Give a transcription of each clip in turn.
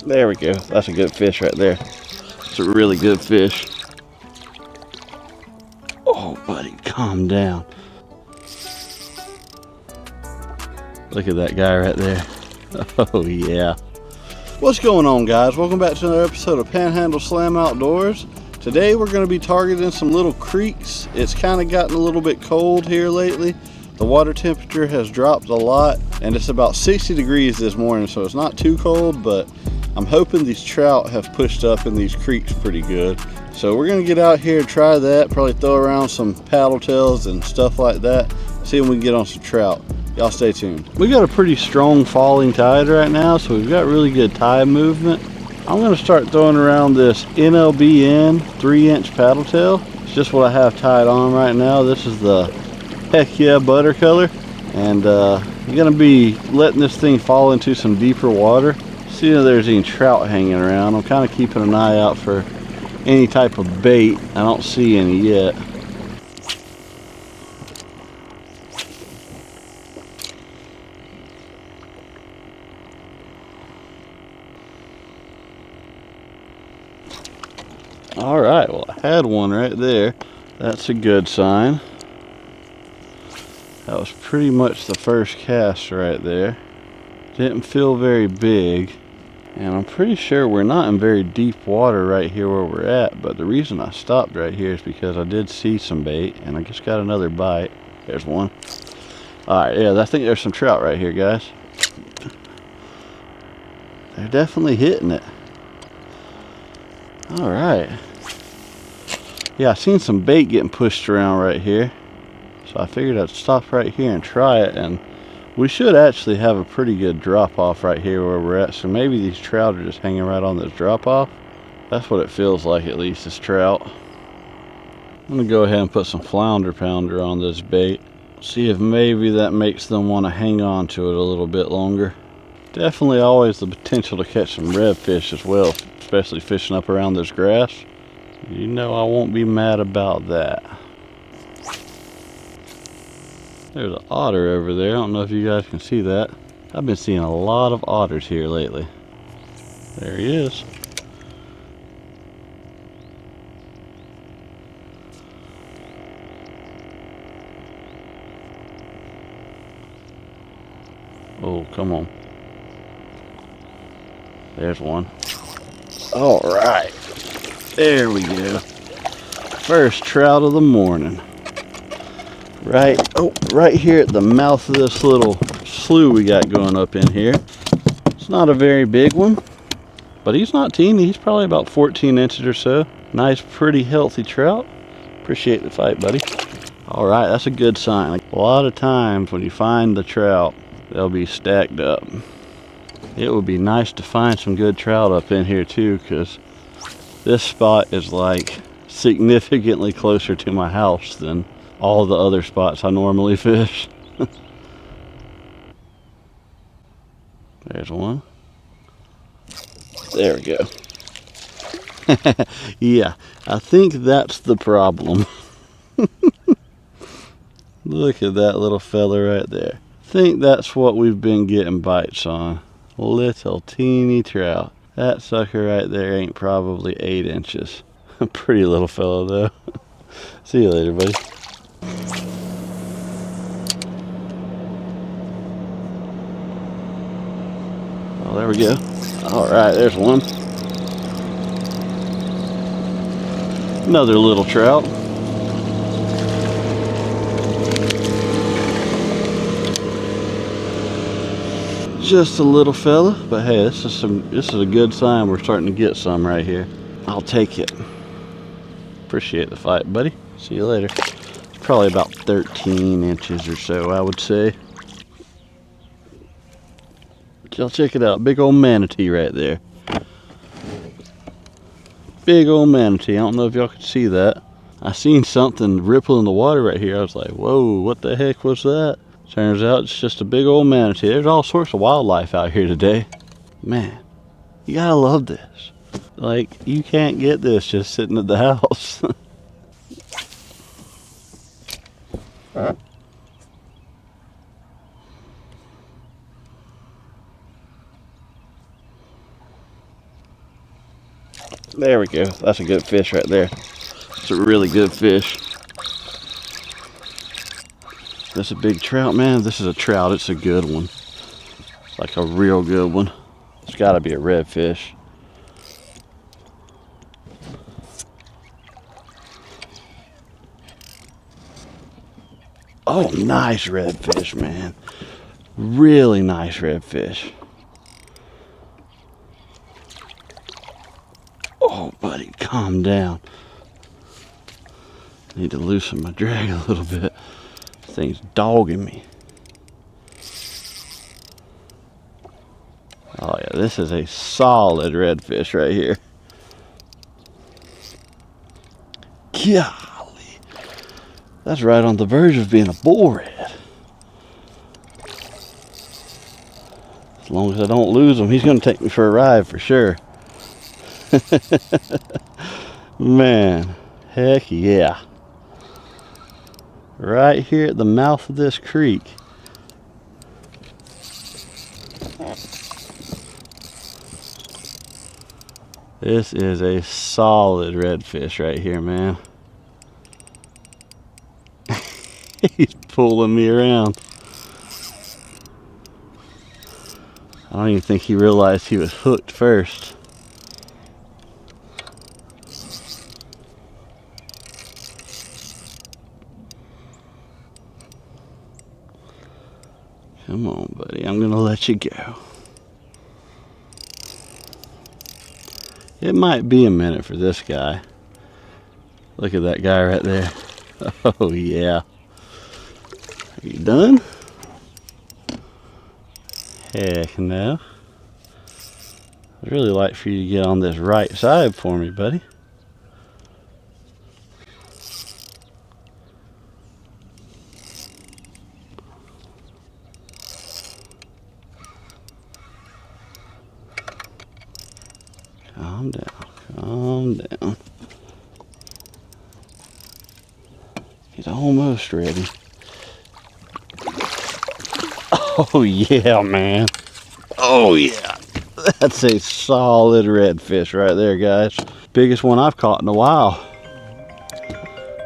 There we go. That's a good fish right there. It's a really good fish. Oh, buddy, calm down. Look at that guy right there. Oh, yeah. What's going on, guys? Welcome back to another episode of Panhandle Slam Outdoors. Today we're going to be targeting some little creeks. It's kind of gotten a little bit cold here lately. The water temperature has dropped a lot, and it's about 60 degrees this morning, so it's not too cold, but I'm hoping these trout have pushed up in these creeks pretty good. So we're going to get out here and try that, probably throw around some paddle tails and stuff like that, see if we can get on some trout. Y'all stay tuned. We got a pretty strong falling tide right now, so we've got really good tide movement. I'm going to start throwing around this NLBN 3-inch paddle tail. It's just what I have tied on right now. This is the Heck Yeah Butter color, and I'm going to be letting this thing fall into some deeper water. See if there's any trout hanging around. I'm kind of keeping an eye out for any type of bait. I don't see any yet. All right, well, I had one right there. That's a good sign. That was pretty much the first cast right there. Didn't feel very big, and I'm pretty sure we're not in very deep water right here where we're at, but the reason I stopped right here is because I did see some bait, and I just got another bite. There's one. All right, yeah, I think there's some trout right here, guys. They're definitely hitting it. All right. Yeah, I seen some bait getting pushed around right here, so I figured I'd stop right here and try it, and we should actually have a pretty good drop off right here where we're at, so maybe these trout are just hanging right on this drop off. That's what it feels like, at least, is trout. I'm gonna go ahead and put some flounder pounder on this bait, see if maybe that makes them want to hang on to it a little bit longer. Definitely always the potential to catch some redfish as well, especially fishing up around this grass. You know I won't be mad about that. There's an otter over there. I don't know if you guys can see that. I've been seeing a lot of otters here lately. There he is. Oh, come on. There's one. All right. There we go. First trout of the morning. Right here at the mouth of this little slough we got going up in here. It's not a very big one, but he's not teeny. He's probably about 14 inches or so. Nice, pretty healthy trout. Appreciate the fight, buddy. All right, that's a good sign. A lot of times when you find the trout, they'll be stacked up. It would be nice to find some good trout up in here too, because this spot is like significantly closer to my house than all the other spots I normally fish. There's one. There we go. Yeah, I think that's the problem. Look at that little fella right there. I think that's what we've been getting bites on. Little teeny trout. That sucker right there ain't probably 8 inches. A pretty little fellow though. See you later, buddy. Oh, there we go. All right, there's one. Another little trout. Just a little fella, but hey, this is a good sign. We're starting to get some right here. I'll take it. Appreciate the fight, buddy. See you later. It's probably about 13 inches or so, I would say. Y'all check it out. Big old manatee right there. Big old manatee. I don't know if y'all could see that. I seen something ripple in the water right here. I was like, whoa, what the heck was that? Turns out it's just a big old manatee. There's all sorts of wildlife out here today. Man, you gotta love this. Like, you can't get this just sitting at the house. There we go. That's a good fish right there. It's a really good fish. That's a big trout, man. This is a trout. It's a good one. Like a real good one. It's got to be a redfish. Oh, nice redfish, man. Really nice redfish. Oh, buddy, calm down. I need to loosen my drag a little bit. This thing's dogging me. Oh yeah, this is a solid redfish right here. Golly. That's right on the verge of being a bull red. As long as I don't lose him, he's going to take me for a ride for sure. Man, heck yeah. Right here at the mouth of this creek. This is a solid redfish right here, man. He's pulling me around. I don't even think he realized he was hooked first. Come on, buddy. I'm gonna let you go. It might be a minute for this guy. Look at that guy right there. Oh, yeah. Are you done? Heck no. I'd really like for you to get on this right side for me, buddy. Calm down, calm down. He's almost ready. Oh yeah, man. Oh yeah. That's a solid redfish right there, guys. Biggest one I've caught in a while.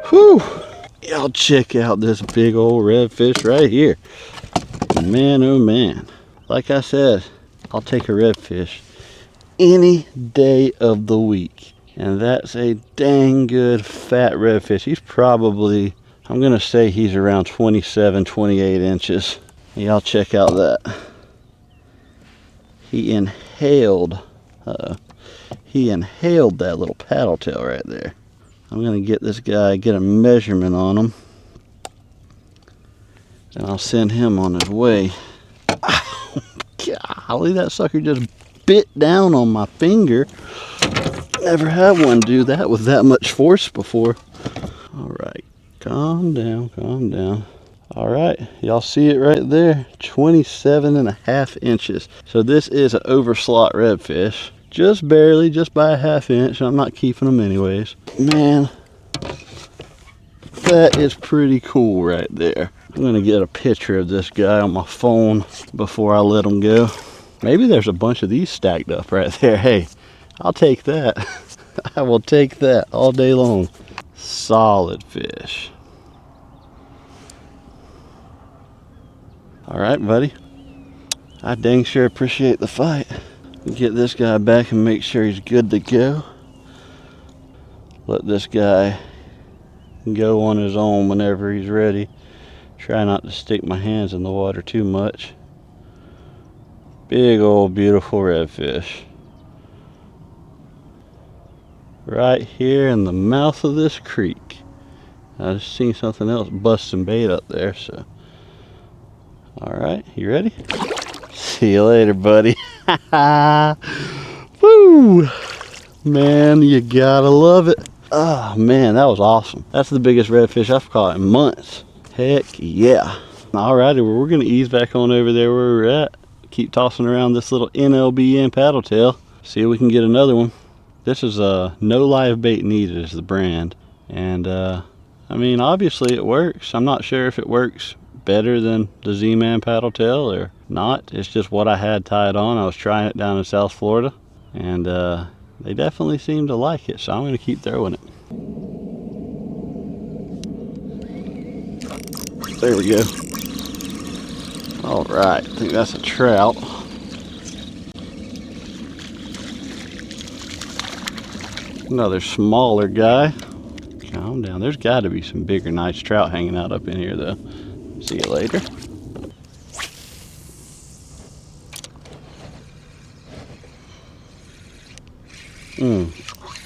Whew. Y'all check out this big old redfish right here. Man, oh man. Like I said, I'll take a redfish any day of the week. And that's a dang good fat redfish. He's probably, I'm gonna say he's around 27, 28 inches. Y'all check out that. He inhaled that little paddle tail right there. I'm gonna get this guy, get a measurement on him, and I'll send him on his way. Oh, golly, that sucker just bit down on my finger. Never had one do that with that much force before. All right, calm down, calm down. All right, y'all see it right there, 27.5 inches. So this is an overslot redfish, just barely, just by a ½ inch. I'm not keeping them anyways. Man, that is pretty cool right there. I'm gonna get a picture of this guy on my phone before I let him go. Maybe there's a bunch of these stacked up right there. Hey, I'll take that. I will take that all day long. Solid fish. All right, buddy. I dang sure appreciate the fight. Get this guy back and make sure he's good to go. Let this guy go on his own whenever he's ready. Try not to stick my hands in the water too much. Big old beautiful redfish. Right here in the mouth of this creek. I just seen something else busting bait up there, so. All right, you ready? See you later, buddy. Woo! Man, you gotta love it. Oh man, that was awesome. That's the biggest redfish I've caught in months. Heck yeah. Alrighty, well, we're gonna ease back on over there where we're at. Keep tossing around this little NLBN paddle tail. See if we can get another one. This is No Live Bait Needed is the brand. And I mean, obviously it works. I'm not sure if it works better than the Z-Man paddle tail or not. It's just what I had tied on. I was trying it down in South Florida, and They definitely seem to like it, so I'm going to keep throwing it. There we go. All right, I think that's a trout. Another smaller guy. Calm down. There's got to be some bigger, nice trout hanging out up in here, though. See you later.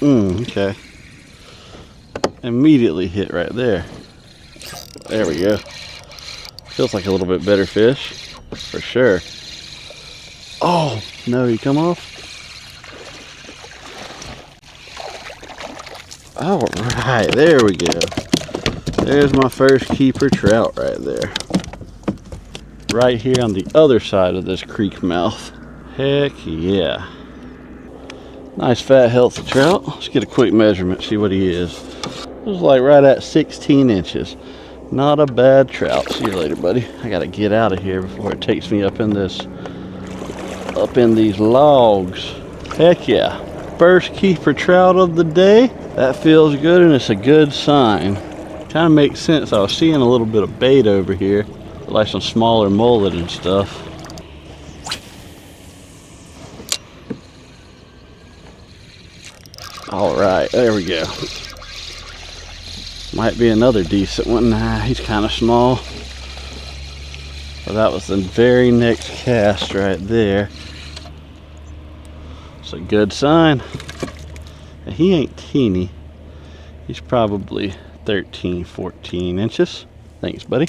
Okay. Immediately hit right there. There we go. Feels like a little bit better fish, for sure. Oh, no, you come off? All right, there we go. There's my first keeper trout right there. Right here on the other side of this creek mouth. Heck yeah. Nice fat healthy trout. Let's get a quick measurement, see what he is. It was like right at 16 inches. Not a bad trout. See you later, buddy. I gotta get out of here before it takes me up in these logs. Heck yeah. First keeper trout of the day. That feels good and it's a good sign. Kind of makes sense. I was seeing a little bit of bait over here, like some smaller mullet and stuff. All right, there we go. Might be another decent one. Nah, he's kind of small. But that was the very next cast right there. It's a good sign. And he ain't teeny. He's probably 13, 14 inches. Thanks, buddy.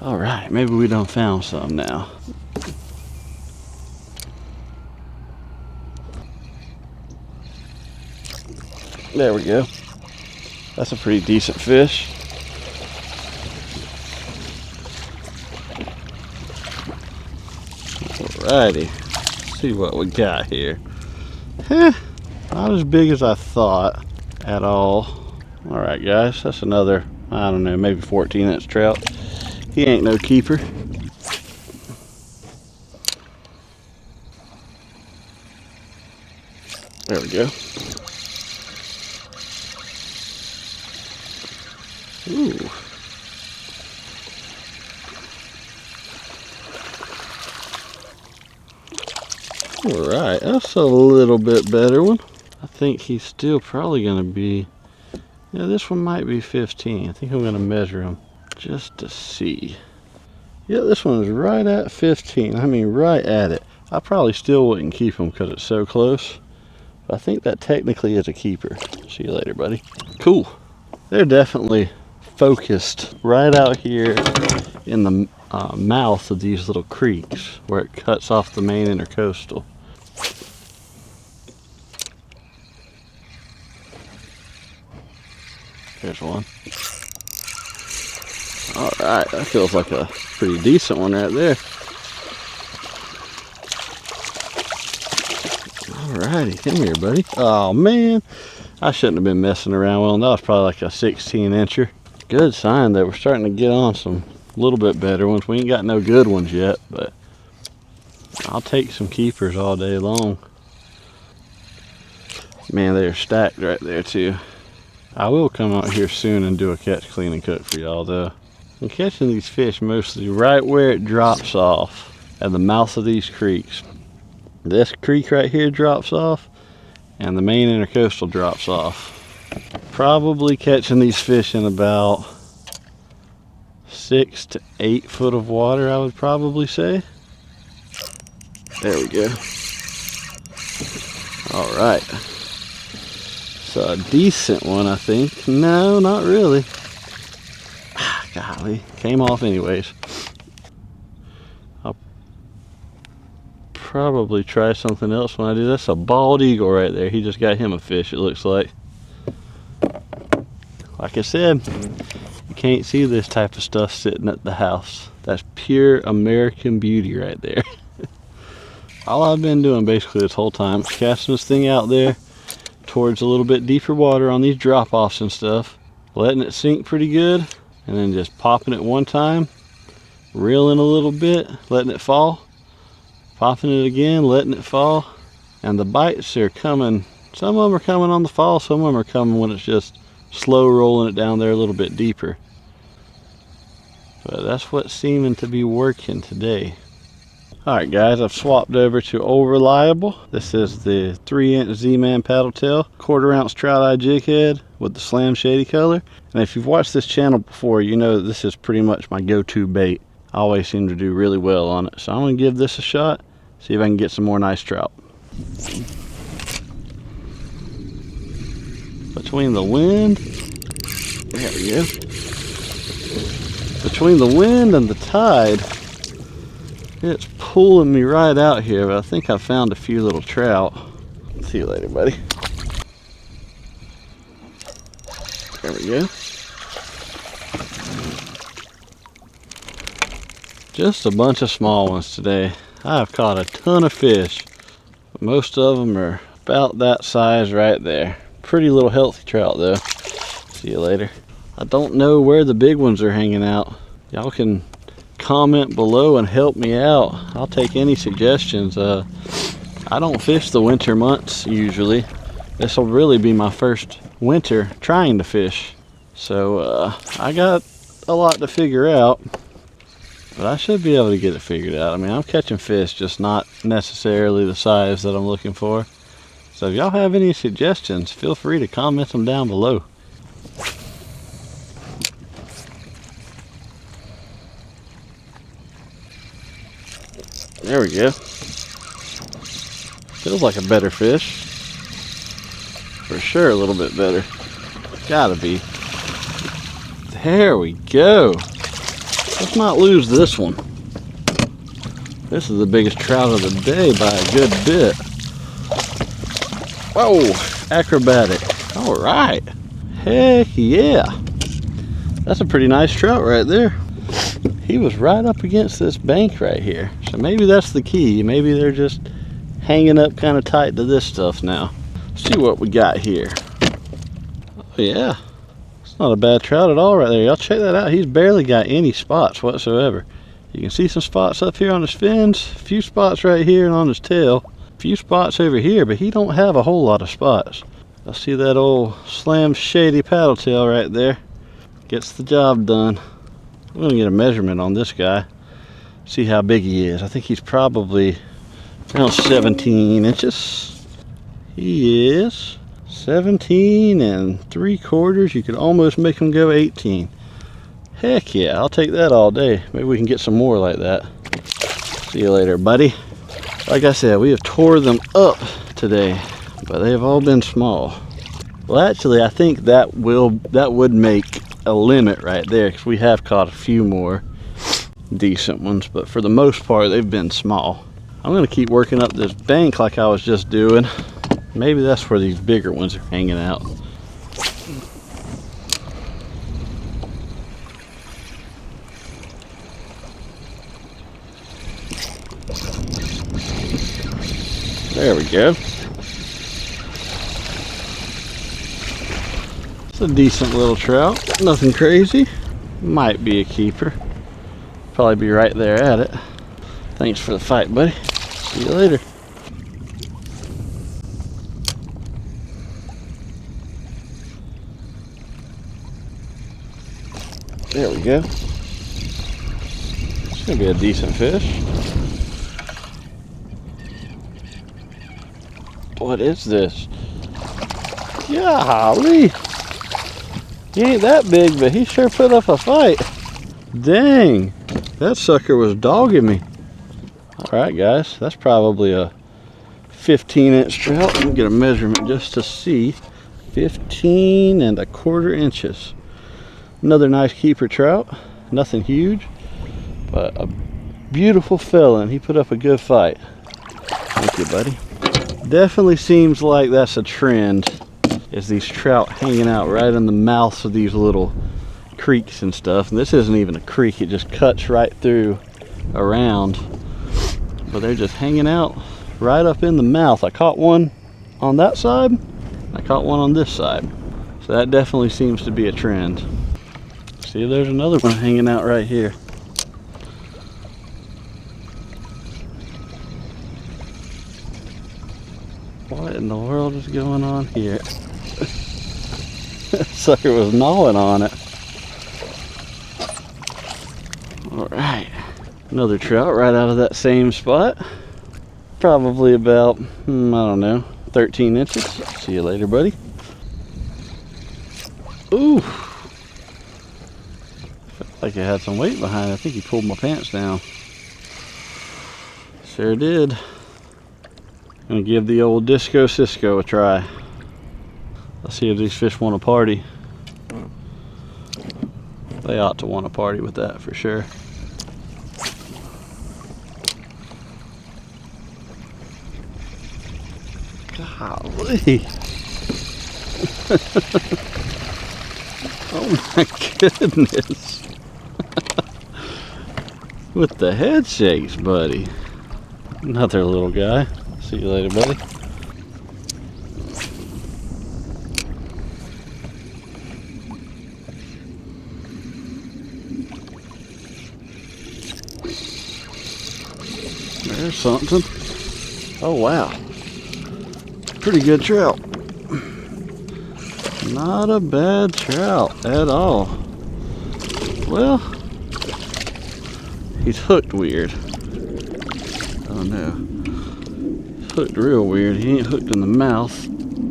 All right, maybe we done found some now. There we go. That's a pretty decent fish. Alrighty, let's see what we got here. Not as big as I thought at all. Alright guys, that's another, I don't know, maybe 14-inch trout. He ain't no keeper. There we go. Ooh. Alright, that's a little bit better one. I think he's still probably going to be, yeah, this one might be 15. I think I'm going to measure him just to see. Yeah, this one is right at 15. I mean, right at it. I probably still wouldn't keep him because it's so close. But I think that technically is a keeper. See you later, buddy. Cool. They're definitely focused right out here in the mouth of these little creeks where it cuts off the main intercoastal. There's one. All right, that feels like a pretty decent one right there. Alrighty, come here, buddy. Oh man, I shouldn't have been messing around with them. That was probably like a 16-incher. Good sign that we're starting to get on some little bit better ones. We ain't got no good ones yet, but I'll take some keepers all day long. Man, they're stacked right there too. I will come out here soon and do a catch, clean, and cook for y'all though. I'm catching these fish mostly right where it drops off at the mouth of these creeks. This creek right here drops off and the main intercoastal drops off. Probably catching these fish in about 6 to 8 foot of water, I would probably say. There we go. All right. So a decent one, I think. No, not really. Golly, came off anyways. I'll probably try something else when I do. That's a bald eagle right there. He just got him a fish, it looks like. Like I said, you can't see this type of stuff sitting at the house. That's pure American beauty right there. All I've been doing basically this whole time is casting this thing out there towards a little bit deeper water on these drop-offs and stuff, letting it sink pretty good, and then just popping it one time, reeling a little bit, letting it fall, popping it again, letting it fall, and the bites are coming Some of them are coming on the fall, some of them are coming when it's just slow rolling it down there a little bit deeper. But that's what's seeming to be working today. Alright guys, I've swapped over to Old Reliable. This is the 3-inch Z-Man paddle tail, 1/4 ounce trout eye jig head with the slam shady color. And if you've watched this channel before, you know that this is pretty much my go-to bait. I always seem to do really well on it. So I'm going to give this a shot, see if I can get some more nice trout. Between the wind, there we go. Between the wind and the tide, it's pulling me right out here, but I think I found a few little trout. See you later, buddy. There we go. Just a bunch of small ones today. I've caught a ton of fish. Most of them are about that size right there. Pretty little healthy trout though. See you later. I don't know where the big ones are hanging out. Y'all can comment below and help me out. I'll take any suggestions. I don't fish the winter months usually. This will really be my first winter trying to fish. So I got a lot to figure out. But I should be able to get it figured out. I mean, I'm catching fish, just not necessarily the size that I'm looking for. So if y'all have any suggestions, feel free to comment them down below. There we go. Feels like a better fish. For sure a little bit better. Gotta be. There we go. Let's not lose this one. This is the biggest trout of the day by a good bit. Whoa, acrobatic. All right. Heck yeah. That's a pretty nice trout right there. He was right up against this bank right here. So maybe that's the key. Maybe they're just hanging up kind of tight to this stuff now. Let's see what we got here. Oh yeah. Not a bad trout at all right there. Y'all check that out. He's barely got any spots whatsoever. You can see some spots up here on his fins, a few spots right here and on his tail, a few spots over here, but he don't have a whole lot of spots. I see that old slam shady paddle tail right there. Gets the job done. I'm gonna get a measurement on this guy, see how big he is. I think he's probably around 17 inches. He is 17 3/4. You could almost make them go 18. Heck yeah, I'll take that all day. Maybe we can get some more like that. See you later, buddy. Like I said, we have tore them up today, but they have all been small. Well, actually, I think that would make a limit right there, because we have caught a few more decent ones, but for the most part, they've been small. I'm gonna keep working up this bank like I was just doing. Maybe that's where these bigger ones are hanging out. There we go. It's a decent little trout. Nothing crazy. Might be a keeper. Probably be right there at it. Thanks for the fight, buddy. See you later. There we go. It's gonna be a decent fish. What is this? Golly! He ain't that big, but he sure put up a fight. Dang! That sucker was dogging me. Alright guys, that's probably a 15-inch trout. Let me get a measurement just to see. 15 1/4 inches. Another nice keeper trout. Nothing huge, but a beautiful fella, and he put up a good fight. Thank you, buddy. Definitely seems like that's a trend, is these trout hanging out right in the mouths of these little creeks and stuff. And this isn't even a creek, it just cuts right through around, but they're just hanging out right up in the mouth. I caught one on that side, I caught one on this side, so that definitely seems to be a trend. See, there's another one hanging out right here. What in the world is going on here? Sucker was gnawing on it. Alright, another trout right out of that same spot. Probably about, I don't know, 13 inches. See you later, buddy. Ooh. Felt like it had some weight behind it. I think he pulled my pants down. Sure did. Gonna give the old Disco Cisco a try. Let's see if these fish want to party. They ought to want to party with that for sure. Golly. Oh my goodness. With the head shakes, buddy. Another little guy. See you later, buddy. There's something. Oh wow. Pretty good trout. Not a bad trout at all. Well, he's hooked weird. Oh no. He's hooked real weird. He ain't hooked in the mouth.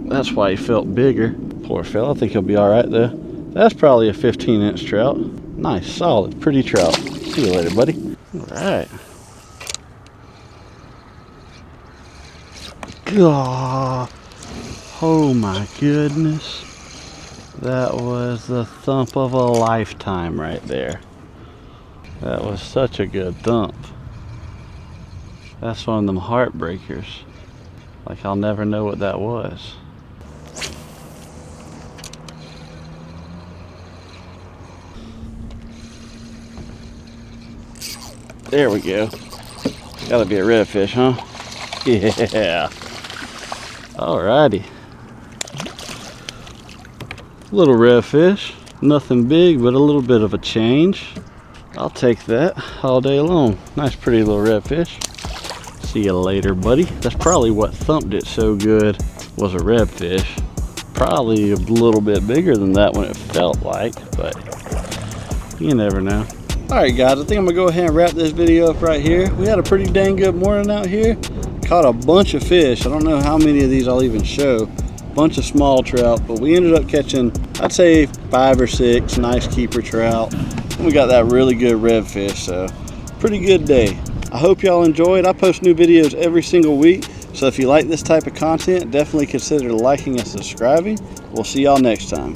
That's why he felt bigger. Poor fella. I think he'll be alright though. That's probably a 15-inch trout. Nice, solid, pretty trout. See you later, buddy. Alright. God. Oh my goodness. That was the thump of a lifetime right there. That was such a good thump. That's one of them heartbreakers. Like I'll never know what that was. There we go. Gotta be a redfish, huh? Yeah. Alrighty. Little redfish. Nothing big, but a little bit of a change. I'll take that all day long. Nice pretty little redfish. See you later, buddy. That's probably what thumped it so good, was a redfish. Probably a little bit bigger than that one it felt like, but you never know. Alright guys, I think I'm gonna go ahead and wrap this video up right here. We had a pretty dang good morning out here. Caught a bunch of fish. I don't know how many of these I'll even show. Bunch of small trout, but we ended up catching, I'd say 5 or 6 nice keeper trout. And we got that really good redfish, so pretty good day. I hope y'all enjoyed. I post new videos every single week, so if you like this type of content, definitely consider liking and subscribing. We'll see y'all next time.